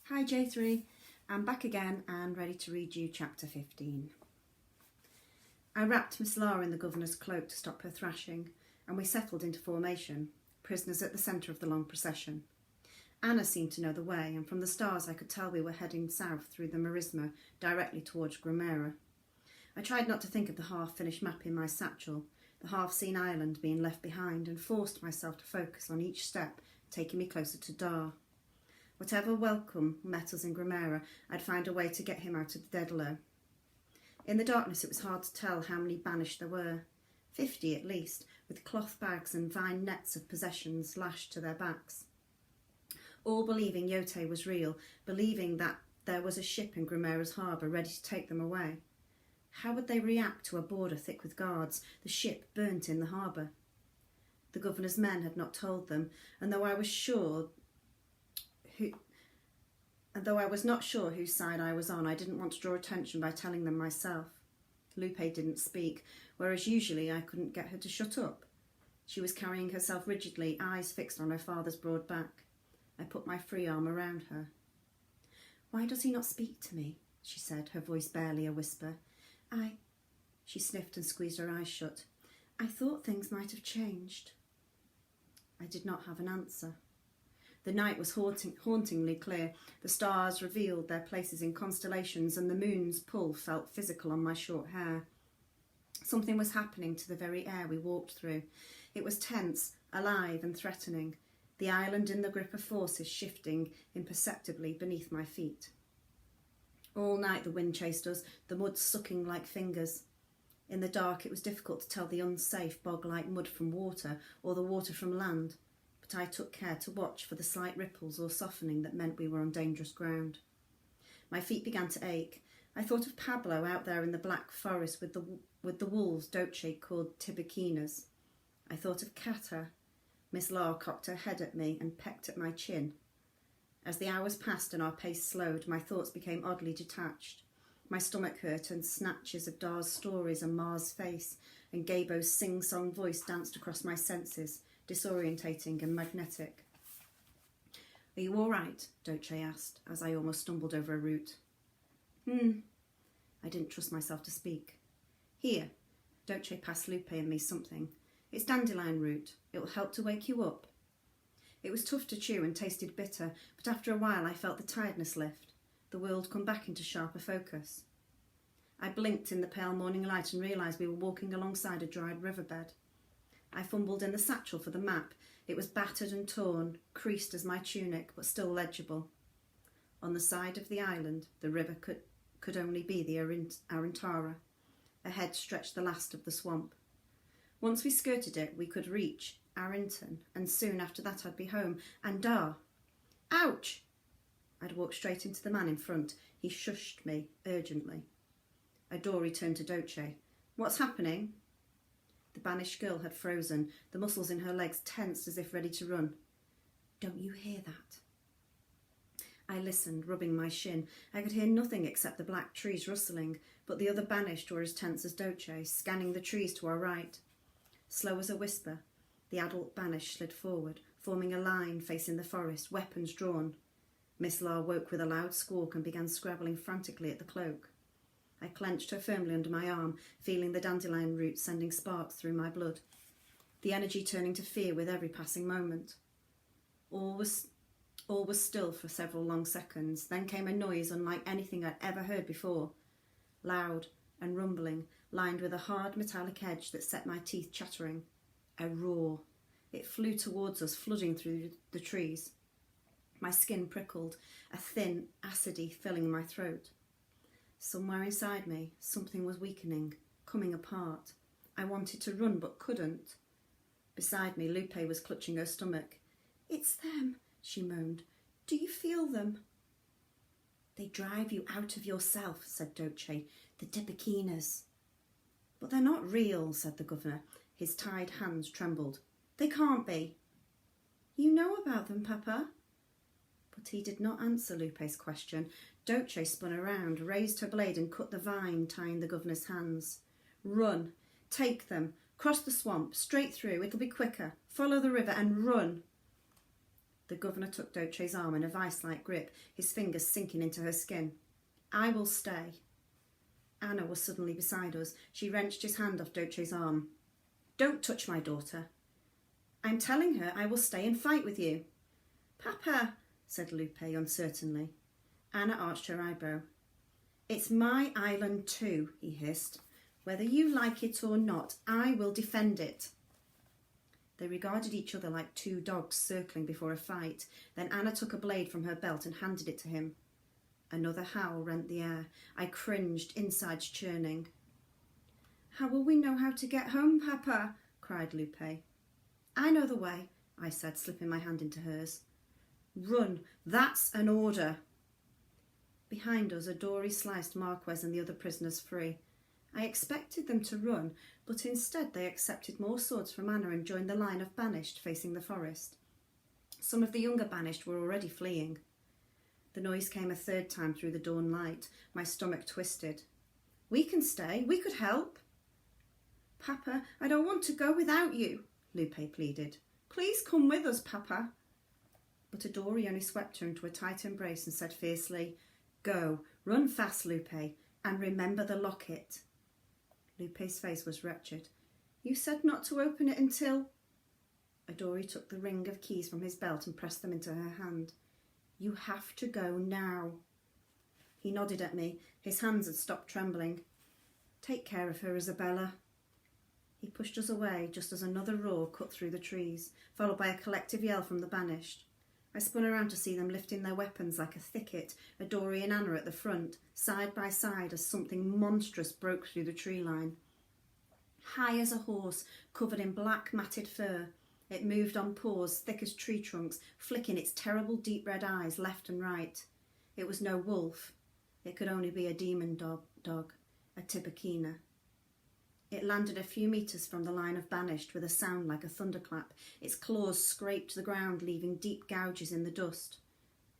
Hi J3, I'm back again and ready to read you chapter 15. I wrapped Miss Lara in the governor's cloak to stop her thrashing, and we settled into formation, prisoners at the centre of the long procession. Anna seemed to know the way, and from the stars I could tell we were heading south through the Marisma, directly towards Grimera. I tried not to think of the half-finished map in my satchel, the half-seen island being left behind, and forced myself to focus on each step, taking me closer to Dar. Whatever welcome met us in Grimera, I'd find a way to get him out of the Daedalo. In the darkness it was hard to tell how many banished there were. 50 at least, with cloth bags and vine nets of possessions lashed to their backs. All believing Chpt was real, believing that there was a ship in Grimera's harbour ready to take them away. How would they react to a border thick with guards, the ship burnt in the harbour? The governor's men had not told them, and though I was not sure whose side I was on, I didn't want to draw attention by telling them myself. Lupe didn't speak, whereas usually I couldn't get her to shut up. She was carrying herself rigidly, eyes fixed on her father's broad back. I put my free arm around her. "Why does he not speak to me?" she said, her voice barely a whisper. She sniffed and squeezed her eyes shut. "I thought things might have changed." I did not have an answer. The night was hauntingly clear. The stars revealed their places in constellations, and the moon's pull felt physical on my short hair. Something was happening to the very air we walked through. It was tense, alive and threatening, the island in the grip of forces shifting imperceptibly beneath my feet. All night the wind chased us, the mud sucking like fingers. In the dark it was difficult to tell the unsafe bog-like mud from water or the water from land, but I took care to watch for the slight ripples or softening that meant we were on dangerous ground. My feet began to ache. I thought of Pablo out there in the black forest with the wolves Chpt called tibiquinas. I thought of Kata. Miss Lara cocked her head at me and pecked at my chin. As the hours passed and our pace slowed, my thoughts became oddly detached. My stomach hurt, and snatches of Dar's stories and Mar's face and Gabo's sing-song voice danced across my senses, disorientating and magnetic. "Are you all right?" Chpt asked, as I almost stumbled over a root. I didn't trust myself to speak. "Here." Chpt passed Lupe and me something. "It's dandelion root. It will help to wake you up." It was tough to chew and tasted bitter, but after a while I felt the tiredness lift, the world come back into sharper focus. I blinked in the pale morning light and realised we were walking alongside a dried riverbed. I fumbled in the satchel for the map. It was battered and torn, creased as my tunic, but still legible. On the side of the island, the river could only be the Arentara. Ahead stretched the last of the swamp. Once we skirted it, we could reach Arrington, and soon after that I'd be home, and Dar. "Ouch!" I'd walked straight into the man in front. He shushed me urgently. Adori turned to Chpt. "What's happening?" The banished girl had frozen, the muscles in her legs tensed as if ready to run. "Don't you hear that?" I listened, rubbing my shin. I could hear nothing except the black trees rustling, but the other banished were as tense as Chpt, scanning the trees to our right. Slow as a whisper, the adult banished slid forward, forming a line facing the forest, weapons drawn. Miss Lara woke with a loud squawk and began scrabbling frantically at the cloak. I clenched her firmly under my arm, feeling the dandelion roots sending sparks through my blood, the energy turning to fear with every passing moment. All was still for several long seconds. Then came a noise unlike anything I'd ever heard before, loud and rumbling, lined with a hard metallic edge that set my teeth chattering. A roar. It flew towards us, flooding through the trees. My skin prickled, a thin acidity filling my throat. Somewhere inside me, something was weakening, coming apart. I wanted to run, but couldn't. Beside me, Lupe was clutching her stomach. "It's them," she moaned. "Do you feel them?" "They drive you out of yourself," said Chpt. "The tibiquinas." "But they're not real," said the governor. His tied hands trembled. "They can't be." "You know about them, Papa?" But he did not answer Lupe's question. Chpt spun around, raised her blade and cut the vine tying the governor's hands. "Run. Take them. Cross the swamp. Straight through. It'll be quicker. Follow the river and run." The governor took Chpt's arm in a vice-like grip, his fingers sinking into her skin. I will stay. Anna was suddenly beside us. She wrenched his hand off Chpt's arm. Don't touch my daughter. I'm telling her I will stay and fight with you. Papa, said Lupe uncertainly. Anna arched her eyebrow. It's my island too, he hissed. Whether you like it or not, I will defend it. They regarded each other like two dogs circling before a fight. Then Anna took a blade from her belt and handed it to him. Another howl rent the air. I cringed, insides churning. How will we know how to get home, Papa? Cried Lupe. I know the way, I said, slipping my hand into hers. Run, that's an order. Behind us, a dory sliced Marquez and the other prisoners free. I expected them to run, but instead they accepted more swords from Anna and joined the line of banished facing the forest. Some of the younger banished were already fleeing. The noise came a third time through the dawn light. My stomach twisted. We can stay. We could help. Papa, I don't want to go without you, Lupe pleaded. Please come with us, Papa. But a dory only swept her into a tight embrace and said fiercely, Go, run fast, Lupe, and remember the locket. Lupe's face was wretched. You said not to open it until... Adori took the ring of keys from his belt and pressed them into her hand. You have to go now. He nodded at me. His hands had stopped trembling. Take care of her, Isabella. He pushed us away just as another roar cut through the trees, followed by a collective yell from the banished. I spun around to see them lifting their weapons like a thicket, Adori and Anna at the front, side by side as something monstrous broke through the tree line. High as a horse, covered in black matted fur, it moved on paws thick as tree trunks, flicking its terrible deep red eyes left and right. It was no wolf. It could only be a demon dog, a Tiburtina. It landed a few metres from the line of banished with a sound like a thunderclap. Its claws scraped the ground, leaving deep gouges in the dust.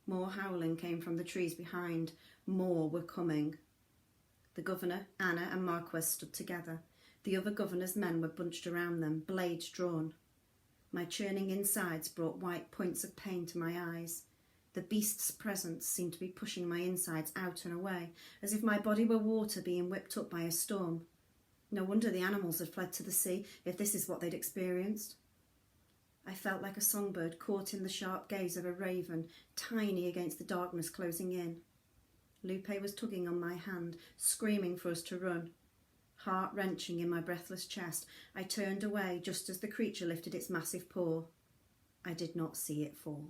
More howling came from the trees behind. More were coming. The governor, Anna and Marquez stood together. The other governor's men were bunched around them, blades drawn. My churning insides brought white points of pain to my eyes. The beast's presence seemed to be pushing my insides out and away, as if my body were water being whipped up by a storm. No wonder the animals had fled to the sea, if this is what they'd experienced. I felt like a songbird caught in the sharp gaze of a raven, tiny against the darkness closing in. Lupe was tugging on my hand, screaming for us to run. Heart-wrenching in my breathless chest, I turned away just as the creature lifted its massive paw. I did not see it fall.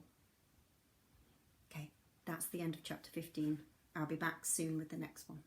Okay, that's the end of chapter 15. I'll be back soon with the next one.